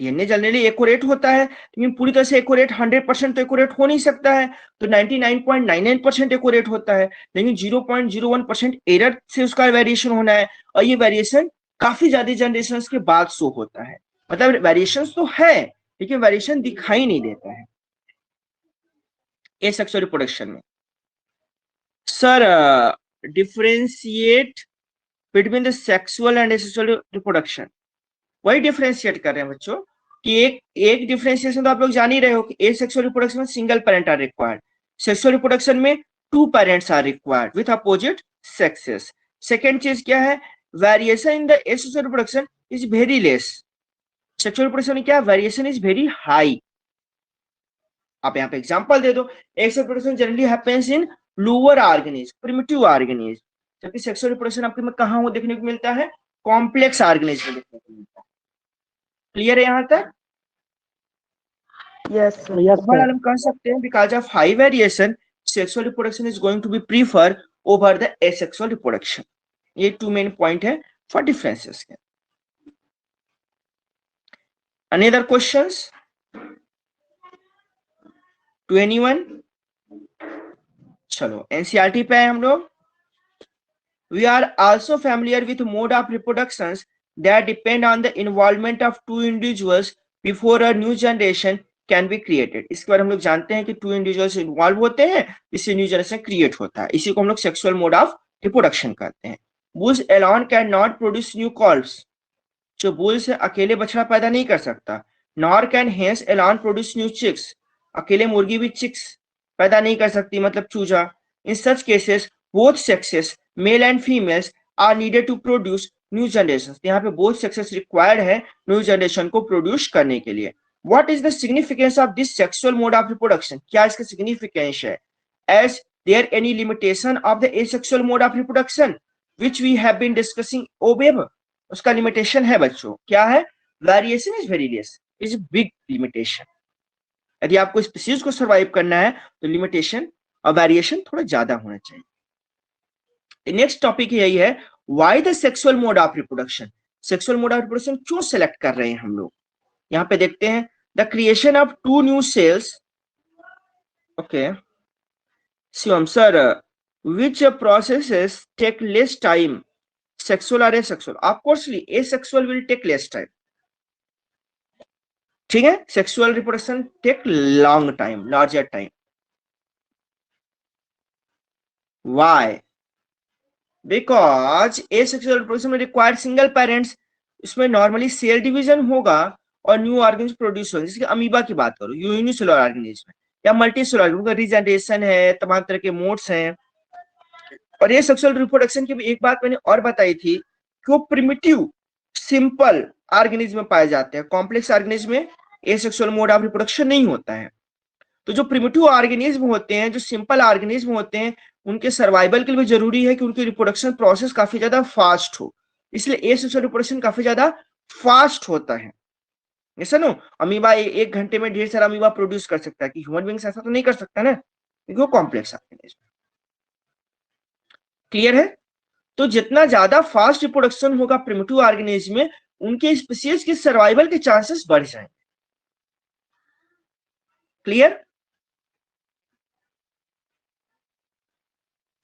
डीएनए जनरली एक्यूरेट होता है, लेकिन पूरी तरह से एक्यूरेट 100% तो एक्यूरेट हो नहीं सकता है, तो 99.99% एक्यूरेट होता है, लेकिन 0.01% एरर से उसका वेरिएशन होना है। और ये वेरिएशन काफी ज्यादा जनरेशन के बाद शो होता है। मतलब वेरिएशन तो है लेकिन वेरिएशन दिखाई नहीं देता है एसेक्सुअल रिप्रोडक्शन में। Sir differentiate between the sexual and asexual reproduction, वही डिफरेंशिएट कर रहे हैं बच्चों कि एक डिफरेंशिएशन तो आप लोग जान ही रहे हो कि एसेक्सुअल रिप्रोडक्शन में single parent are required, sexual reproduction में two parents are required with opposite sexes. Second चीज क्या है? Variation in the asexual reproduction is very less. Sexual reproduction में क्या? Variation is very high. आप यहाँ पे एग्जांपल दे दो। Asexual reproduction generally happens in lower organism, primitive organism, जबकि सेक्सुअल रिप्रोडक्शन आपके में कहाँ देखने को मिलता है? कॉम्प्लेक्स ऑर्गेनिज्म में देखने को मिलता है। क्लियर है यहाँ तक? Yes sir. Yes overall sir. हम कह सकते हैं because of high variation sexual reproduction is going to be prefer over the asexual reproduction. ये टू मेन पॉइंट है फॉर डिफरेंसेस के। Another questions to anyone? चलो एनसीईआरटी पे है हम लोग। We are also familiar with mode of reproductions that depend on the involvement of two individuals before a new generation can be created. इसके बारे हम लोग जानते हैं कि टू इंडिविजुअल्स इन्वॉल्व होते हैं, इससे न्यू जनरेशन क्रिएट होता है। इसी को हम लोग सेक्सुअल मोड ऑफ रिप्रोडक्शन कहते हैं। Bulls alone can not produce new calves, जो बुल्स अकेले बछड़ा पैदा नहीं कर सकता। Nor can hens alone produce new chicks, अकेले मुर्गी भी चिक्स पैदा नहीं कर सकती, मतलब चूजा। In such cases both sexes male and females are needed to produce new generation. यहाँ पे बोथ सेक्सेस रिक्वायर्ड है न्यू जनरेशन को प्रोड्यूस करने के लिए। What is the significance of this sexual mode of reproduction? क्या इसका सिग्निफिकेंस है? Is there any limitation of the asexual mode of reproduction which we have been discussing ओबेब? उसका लिमिटेशन है बच्चों, क्या है? Variation is very less, is big limitation. यदि आपको स्पीशीज को सर्वाइव करना है तो लिमिटेशन और वेरिएशन थोड़ा ज्यादा होना चाहिए। नेक्स्ट टॉपिक यही है, why the sexual mode of reproduction. Sexual mode of reproduction क्यों सेलेक्ट कर रहे हैं हम लोग? यहाँ पे देखते हैं, the creation of two new cells. Okay Shivam sir, which processes take less time, sexual और asexual? Of coursely asexual will take less time, ठीक है। Sexual reproduction take long time, larger time. Why? Because asexual reproduction में required single parents, इसमें normally cell division होगा और new organism produce होंगे। जैसे amoeba की बात करो, यूनिसेलुलर ऑर्गेनिज्म या मल्टीसेलुलर ऑर्गेनिज्म, रीजनरेशन है, तमाम तरह के मोड्स हैं। और ये सेक्सुअल रिप्रोडक्शन की भी एक बात मैंने और बताई थी कि वो प्रिमिटिव सिंपल ऑर्गेनिज्म में पाए जाते हैं, कॉम्प्लेक्स ऑर्गेनिज्म में एसेक्सुअल मोड ऑफ रिप्रोडक्शन नहीं होता है। तो जो प्रिमिटिव ऑर्गेनिज्म होते हैं, जो सिंपल ऑर्गेनिज्म होते हैं, उनके सर्वाइवल के लिए जरूरी है कि उनकी रिप्रोडक्शन प्रोसेस काफी ज्यादा फास्ट हो, इसलिए एसेक्सुअल रिप्रोडक्शन काफी ज्यादा फास्ट होता है। ऐसा नो, अमीबा एक घंटे में ढेर सारा अमीबा प्रोड्यूस कर सकता है, कि ह्यूमन बींग्स ऐसा तो नहीं कर सकता ना, क्योंकि वो कॉम्प्लेक्स ऑर्गेनिज्म। क्लियर है? तो जितना ज्यादा फास्ट रिप्रोडक्शन होगा प्रिमिटिव ऑर्गेनिज्म में, उनके स्पीशीज के सर्वाइवल के चांसेस बढ़ जाएंगे। Clear?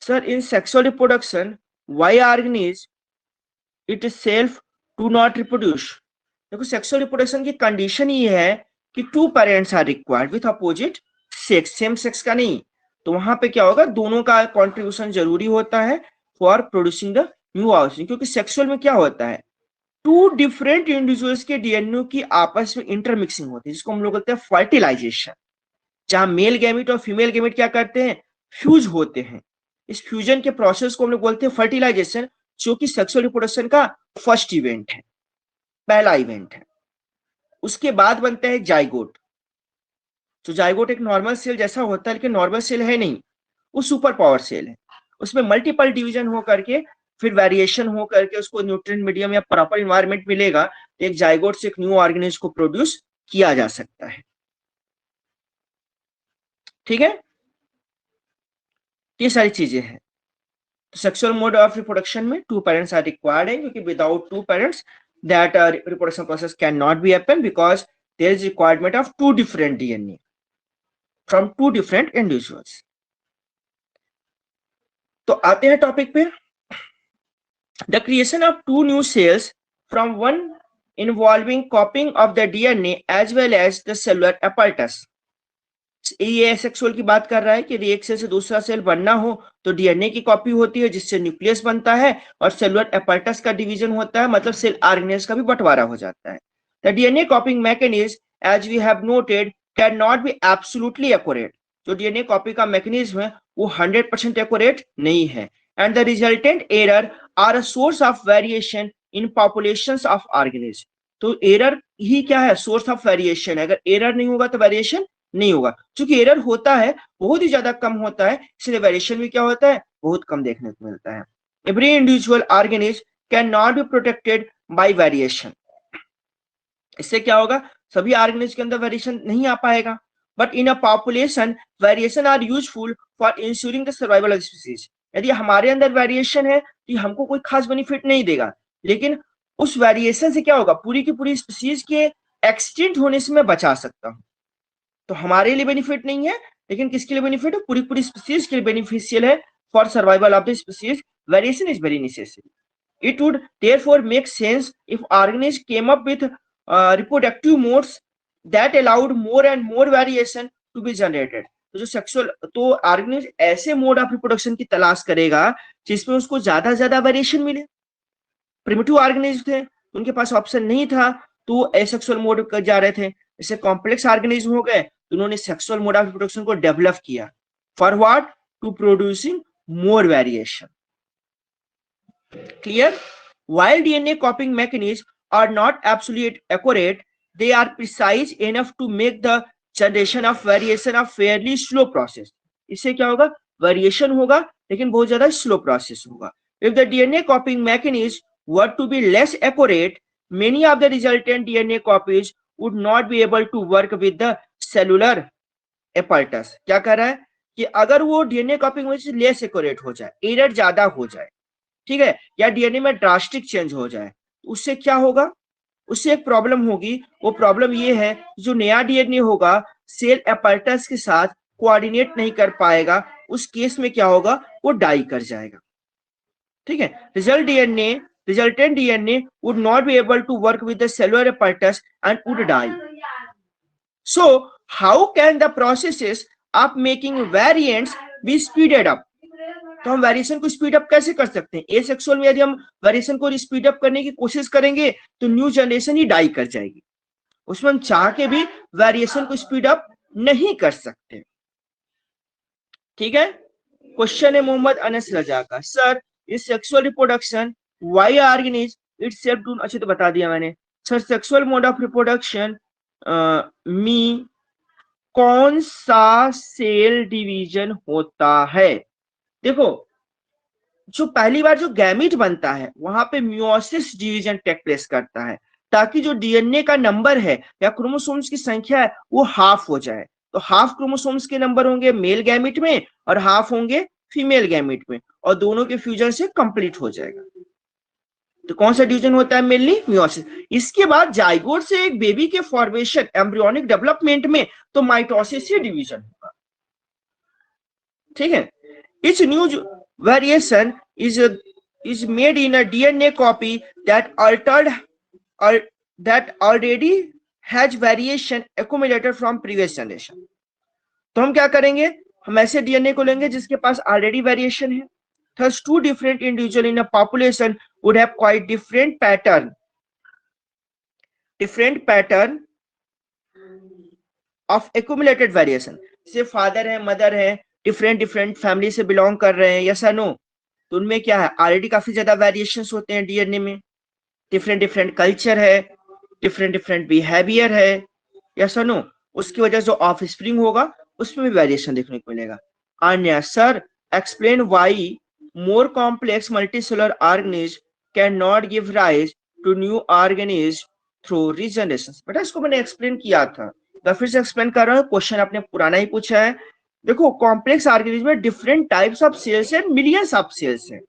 Sir in sexual reproduction why organism itself do not reproduce. देखो सेक्सुअल रिप्रोडक्शन की कंडीशन ये है कि 2 parents are required with opposite sex, same sex का नहीं। तो वहां पे क्या होगा, दोनों का कंट्रीब्यूशन जरूरी होता है for producing the new offspring. क्योंकि सेक्सुअल में क्या होता है, 2 डिफरेंट इंडिविजुअल्स के डीएनए की आपस में इंटरमिक्सिंग होती है, जिसको हम लोग कहते हैं फर्टिलाइजेशन, जहां मेल गैमेट और फीमेल गैमेट क्या करते हैं, फ्यूज होते हैं। इस फ्यूजन के प्रोसेस को हम लोग बोलते हैं फर्टिलाइजेशन, जो कि सेक्सुअल रिप्रोडक्शन का फर्स्ट इवेंट है, पहला इवेंट है। उसके बाद बनता है जाइगोट। तो जाइगोट एक नॉर्मल सेल जैसा होता है, लेकिन नॉर्मल सेल है नहीं, वो सुपर पावर सेल है। उसमें मल्टीपल डिवीजन हो करके फिर वेरिएशन हो करके उसको न्यूट्रिएंट मीडियम या प्रॉपर इन्वायरमेंट मिलेगा, तो एक जाइगोट से एक न्यू ऑर्गेनिज्म को प्रोड्यूस किया जा सकता है। ठीक है, ये सारी चीजें हैं। तो सेक्सुअल मोड ऑफ रिप्रोडक्शन में 2 पेरेंट्स आर रिक्वायर्ड है, क्योंकि without 2 parents that reproduction process cannot be happen, because there is requirement of 2 different DNA from 2 different individuals. तो आते हैं टॉपिक पे, the creation of 2 new cells from one involving copying of the DNA as well as the cellular apparatus. ये sexual की बात कर रहा है कि एक सेल से दूसरा सेल बनना हो तो डीएनए की कॉपी होती है, जिससे न्यूक्लियस बनता है, और सेलुलर एपर्टस का डिवीजन होता है, मतलब सेल ऑर्गेनेल्स का भी बंटवारा हो जाता है। The DNA copying mechanism as we have noted can not be absolutely accurate. जो डीएनए कॉपी का मैकेनिज्म है वो 100% एक्यूरेट नहीं है, and the resultant error are a source of variation in populations of organism. तो एरर ही क्या है, सोर्स ऑफ वेरिएशन है। अगर एरर नहीं होगा तो वेरिएशन नहीं होगा। चूंकि एरर होता है बहुत ही ज्यादा कम होता है, इसलिए वेरिएशन भी क्या होता है, बहुत कम देखने को मिलता है। Every individual organism can not be protected by variation. इससे क्या होगा, सभी ऑर्गेनिज्म के अंदर वेरिएशन नहीं आ पाएगा, but in a population variation are useful for insuring the survival of species. यदि हमारे अंदर वेरिएशन है तो हमको कोई खास बेनिफिट नहीं देगा, लेकिन उस वेरिएशन से क्या होगा, पूरी की पूरी स्पीसीज के एक्सटिंक्ट होने से मैं बचा सकता हूं। तो हमारे लिए बेनिफिट नहीं है, लेकिन किसके लिए बेनिफिट है, पूरी पूरी स्पीसीज के लिए बेनिफिशियल है for survival of the species. Variation is very necessary. It would therefore make sense if organism came up with reproductive modes that allowed more and more variation to be generated. तो जो sexual, तो organism ऐसे mode of reproduction की तलाश करेगा जिसमें उसको ज्यादा ज्यादा वेरिएशन मिले। प्रिमिटिव ऑर्गेनिज्म थे, उनके पास ऑप्शन नहीं था, तो एसेक्सुअल मोड पर जा रहे थे। जैसे कॉम्प्लेक्स ऑर्गेनिज्म हो गए, उन्होंने सेक्सुअल मोड ऑफ रिप्रोडक्शन को डेवलप किया for what, to producing more variation. Clear? While DNA copying mechanisms are not absolutely accurate, they are precise enough to make the generation of variation a fairly slow process. इससे क्या होगा, variation होगा लेकिन बहुत ज्यादा slow process होगा। If the DNA copying mechanism were to be less accurate, many of the resultant DNA copies would not be able to work with the cellular apparatus. क्या कह रहा है कि अगर वो डीएनए कॉपिंग में लेस एक्यूरेट हो जाए, एरर ज्यादा हो जाए, ठीक है, या डीएनए में ड्रास्टिक चेंज हो जाए, उससे क्या होगा, उससे एक प्रॉब्लम होगी। वो प्रॉब्लम ये है, जो नया डीएनए होगा सेल एपर्टस के साथ कोऑर्डिनेट नहीं कर पाएगा, उस केस में क्या होगा, वो डाई कर जाएगा। ठीक है, resultant DNA would not be able to work with the cellular apparatus and would die. So how can the processes of making variants be speeded up? तो हम वेरिएशन को स्पीड अप कैसे कर सकते हैं? एसेक्सुअल में यदि हम वेरिएशन को स्पीड अप करने की कोशिश करेंगे तो न्यू जनरेशन ही डाई कर जाएगी। उसमें हम चाह के भी वेरिएशन को स्पीड अप नहीं कर सकते। ठीक है, क्वेश्चन है मोहम्मद अनस रजा का, सर इस sexual reproduction why organism itself do, अच्छा तो बता दिया मैंने। Sir sexual mode of reproduction में कौन सा सेल डिवीजन होता है? देखो, जो पहली बार जो गैमीट बनता है वहां पे मियोसिस डिवीजन टेक प्लेस करता है, ताकि जो डीएनए का नंबर है या क्रोमोसोम्स की संख्या है वो हाफ हो जाए। तो हाफ क्रोमोसोम्स के नंबर होंगे मेल गैमिट में और हाफ होंगे फीमेल गैमिट में, और दोनों के फ्यूजन से कंप्लीट हो जाएगा। तो कौन सा डिवीजन होता है? Mainly meiosis. इसके बाद जाइगोट से एक बेबी के फॉर्मेशन एम्ब्रियोनिक डेवलपमेंट में तो माइटोसिस से डिवीजन होगा। ठीक है, each new variation is made in a DNA copy that altered or that already has variation accumulated from previous generation। तो हम क्या करेंगे, हम ऐसे डीएनए को लेंगे जिसके पास ऑलरेडी वेरिएशन है। Thus, two different individuals in a population would have quite different pattern of accumulated variation। जैसे फादर है, मदर है, डिफरेंट फैमिली से बिलोंग कर रहे हैं, यस और नो, तो उनमें क्या है, ऑलरेडी काफी ज्यादा वेरिएशंस होते हैं डीएनए में। डिफरेंट कल्चर है, डिफरेंट बिहेवियर है, यस और नो, उसकी वजह से जो ऑफ स्प्रिंग होगा उसमें भी वेरिएशन देखने को मिलेगा। अन्य sir explain why more complex multicellular organism can not give rise to new organism through regeneration. बेटा इसको मैंने एक्सप्लेन किया था, तो फिर से एक्सप्लेन कर रहा हूँ, क्वेश्चन आपने पुराना ही पूछा है। देखो कॉम्प्लेक्स ऑर्गेनिज्म में डिफरेंट टाइप्स ऑफ सेल्स है, मिलियंस ऑफ सेल्स है,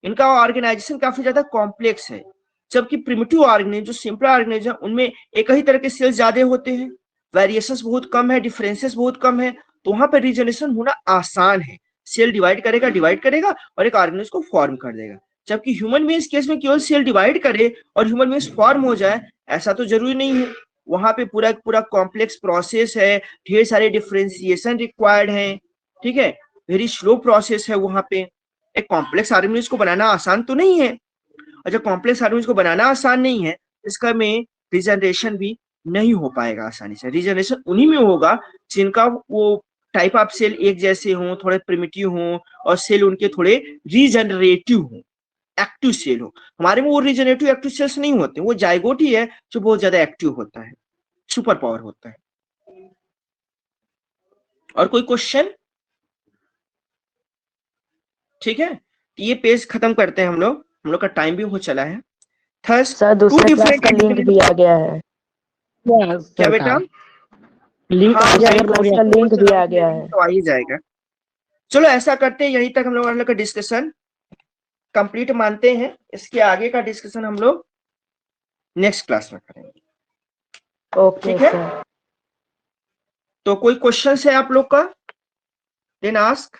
इनका ऑर्गेनाइजेशन काफी ज्यादा कॉम्प्लेक्स है। जबकि प्रिमिटिव ऑर्गेनिज्म जो सिंपल ऑर्गेनिज्म उनमें एक ही तरह के सेल्स ज्यादा होते हैं, वेरिएशंस बहुत कम है, डिफरेंसेस बहुत कम है, तो वहां पर रीजनरेशन होना आसान है। सेल डिवाइड करेगा और एक ऑर्गेनिज्म को फॉर्म कर देगा। जबकि ह्यूमन बीइंग्स केस में केवल सेल डिवाइड करे और ह्यूमन बीइंग्स फॉर्म हो जाए, ऐसा तो जरूरी नहीं है। वहां पे पूरा कॉम्प्लेक्स प्रोसेस है, ढेर सारे डिफरेंशिएशन रिक्वायर्ड है, ठीक है, वेरी स्लो प्रोसेस है वहां पे। एक कॉम्प्लेक्स ऑर्गेनिज्म को बनाना आसान तो नहीं है, और जब कॉम्प्लेक्स ऑर्गेनिज्म को बनाना आसान नहीं है, इसका में रीजनरेशन भी नहीं हो पाएगा आसानी से। रीजनरेशन उन्हीं में होगा जिनका वो टाइप ऑफ सेल एक जैसे हों, थोड़े प्रिमिटिव हों, और सेल उनके थोड़े रीजनरेटिव हों, एक्टिव सेल हो। हमारे में वो रीजनरेटिव एक्टिव सेल्स नहीं होते, वो जाइगोट ही है जो बहुत ज्यादा एक्टिव होता है, सुपर पावर होता है। और कोई क्वेश्चन? ठीक है, ये पेज खत्म करते हैं हम लोग का टाइम भी हो चला है। थर्स सर दूसरे क्लास का लिंक भी आ गया है। क्या बेटा? लिंक हाँ, क्लास का लिंक भी आ गया है। तो आ ही जाएगा। चलो ऐसा करते हैं, यहीं तक हम लोग का डिस्कशन कंप्लीट मानते हैं। इसके आगे का डिस्कशन हम लोग नेक्स्ट क्लास में करेंगे। ओके ठीक है, सर। तो कोई क्वेश्चन है आप लोग का? Then ask.